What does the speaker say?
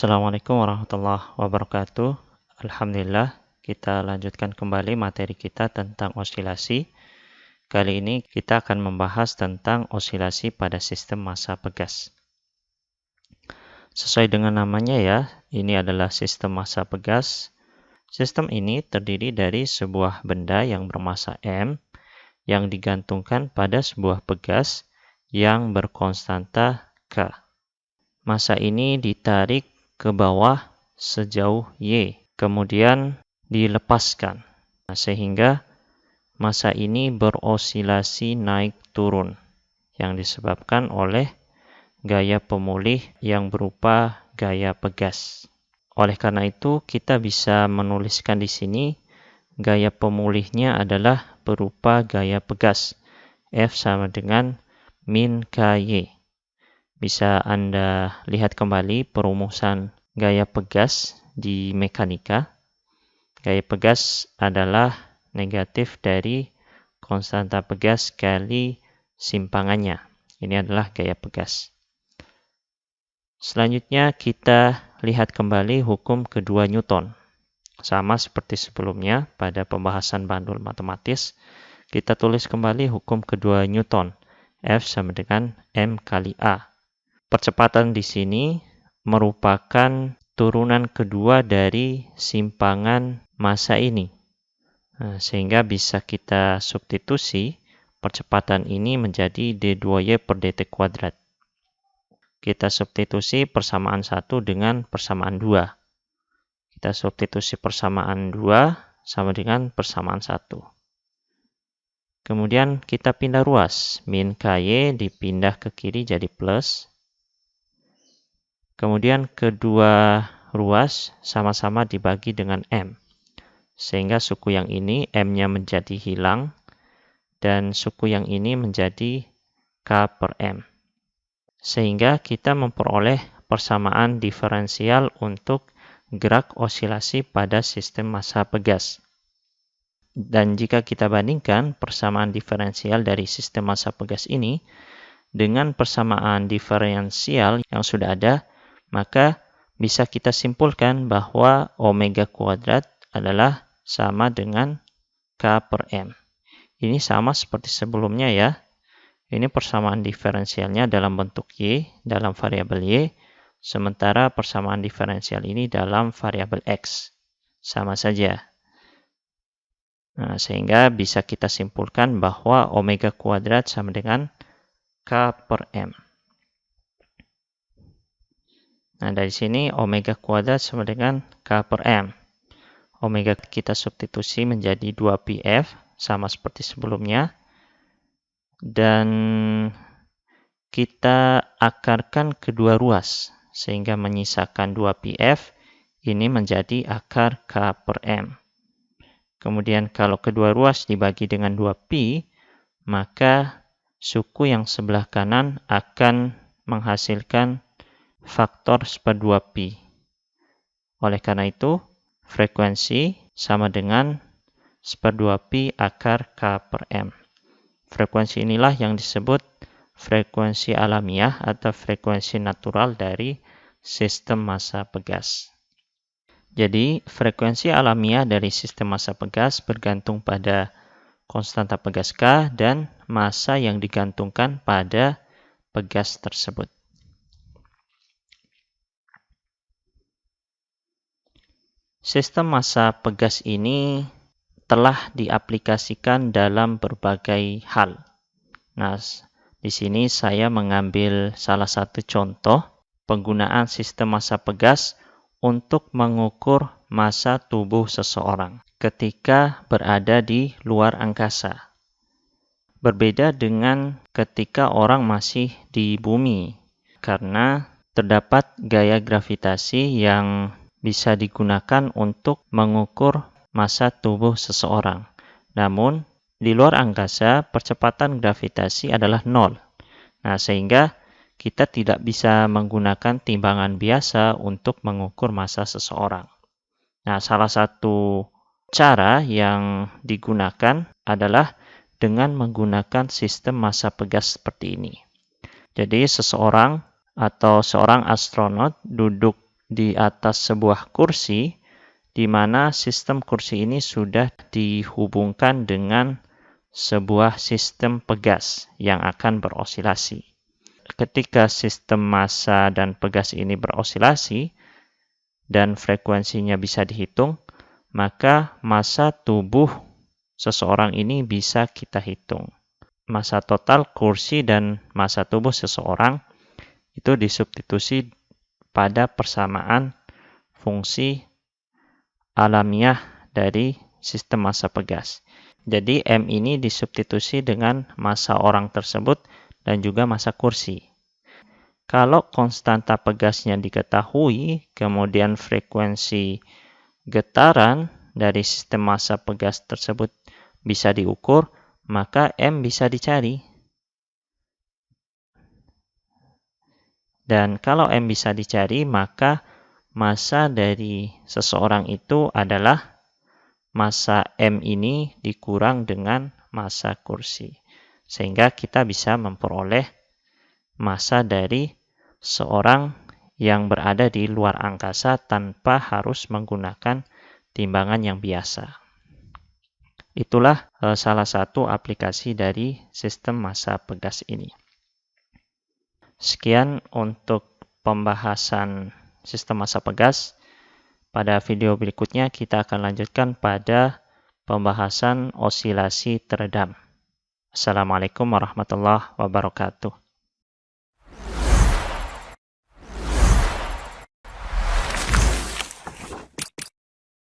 Assalamualaikum warahmatullahi wabarakatuh. Alhamdulillah, kita lanjutkan kembali materi kita tentang osilasi. Kali ini kita akan membahas tentang osilasi pada sistem massa pegas. Sesuai dengan namanya ya, ini adalah sistem massa pegas. Sistem ini terdiri dari sebuah benda yang bermassa M yang digantungkan pada sebuah pegas yang berkonstanta K. Massa ini ditarik ke bawah sejauh Y, kemudian dilepaskan, sehingga massa ini berosilasi naik turun yang disebabkan oleh gaya pemulih yang berupa gaya pegas. Oleh karena itu, kita bisa menuliskan di sini gaya pemulihnya adalah berupa gaya pegas. F sama dengan min KY. Bisa Anda lihat kembali perumusan gaya pegas di mekanika. Gaya pegas adalah negatif dari konstanta pegas kali simpangannya. Ini adalah gaya pegas. Selanjutnya kita lihat kembali hukum kedua Newton. Sama seperti sebelumnya pada pembahasan bandul matematis, kita tulis kembali hukum kedua Newton. F sama dengan M kali A. Percepatan di sini merupakan turunan kedua dari simpangan massa ini. Sehingga bisa kita substitusi percepatan ini menjadi d2y per dt kuadrat. Kita substitusi persamaan 1 dengan persamaan 2. Kita substitusi persamaan 2 sama dengan persamaan 1. Kemudian kita pindah ruas. Min KY dipindah ke kiri jadi plus. Kemudian kedua ruas sama-sama dibagi dengan M. Sehingga suku yang ini M-nya menjadi hilang dan suku yang ini menjadi K per M. Sehingga kita memperoleh persamaan diferensial untuk gerak osilasi pada sistem massa pegas. Dan jika kita bandingkan persamaan diferensial dari sistem massa pegas ini dengan persamaan diferensial yang sudah ada, maka bisa kita simpulkan bahwa omega kuadrat adalah sama dengan K per M. Ini sama seperti sebelumnya ya. Ini persamaan diferensialnya dalam bentuk Y, dalam variabel Y, sementara persamaan diferensial ini dalam variabel X. Sama saja. Nah, sehingga bisa kita simpulkan bahwa omega kuadrat sama dengan K per M. Nah, dari sini omega kuadrat sama dengan K per M. Omega kita substitusi menjadi 2πf, sama seperti sebelumnya. Dan kita akarkan kedua ruas, sehingga menyisakan 2πf, ini menjadi akar K per M. Kemudian kalau kedua ruas dibagi dengan 2π, maka suku yang sebelah kanan akan menghasilkan faktor seper 2π. Oleh karena itu, frekuensi sama dengan seper 2π akar K per M. Frekuensi inilah yang disebut frekuensi alamiah atau frekuensi natural dari sistem massa pegas. Jadi, frekuensi alamiah dari sistem massa pegas bergantung pada konstanta pegas K dan massa yang digantungkan pada pegas tersebut. Sistem massa pegas ini telah diaplikasikan dalam berbagai hal. Nah, di sini saya mengambil salah satu contoh penggunaan sistem massa pegas untuk mengukur massa tubuh seseorang ketika berada di luar angkasa. Berbeda dengan ketika orang masih di bumi, karena terdapat gaya gravitasi yang bisa digunakan untuk mengukur massa tubuh seseorang. Namun, di luar angkasa, percepatan gravitasi adalah 0. Nah, sehingga kita tidak bisa menggunakan timbangan biasa untuk mengukur massa seseorang. Nah, salah satu cara yang digunakan adalah dengan menggunakan sistem massa pegas seperti ini. Jadi, seseorang atau seorang astronot duduk di atas sebuah kursi, di mana sistem kursi ini sudah dihubungkan dengan sebuah sistem pegas yang akan berosilasi. Ketika sistem massa dan pegas ini berosilasi dan frekuensinya bisa dihitung, maka massa tubuh seseorang ini bisa kita hitung. Massa total kursi dan massa tubuh seseorang itu disubstitusi pada persamaan fungsi alamiah dari sistem massa pegas. Jadi M ini disubstitusi dengan massa orang tersebut dan juga massa kursi. Kalau konstanta pegasnya diketahui, kemudian frekuensi getaran dari sistem massa pegas tersebut bisa diukur, maka M bisa dicari. Dan kalau M bisa dicari, maka massa dari seseorang itu adalah massa M ini dikurang dengan massa kursi. Sehingga kita bisa memperoleh massa dari seorang yang berada di luar angkasa tanpa harus menggunakan timbangan yang biasa. Itulah salah satu aplikasi dari sistem massa pegas ini. Sekian untuk pembahasan sistem massa pegas. Pada video berikutnya kita akan lanjutkan pada pembahasan osilasi teredam. Assalamualaikum warahmatullahi wabarakatuh.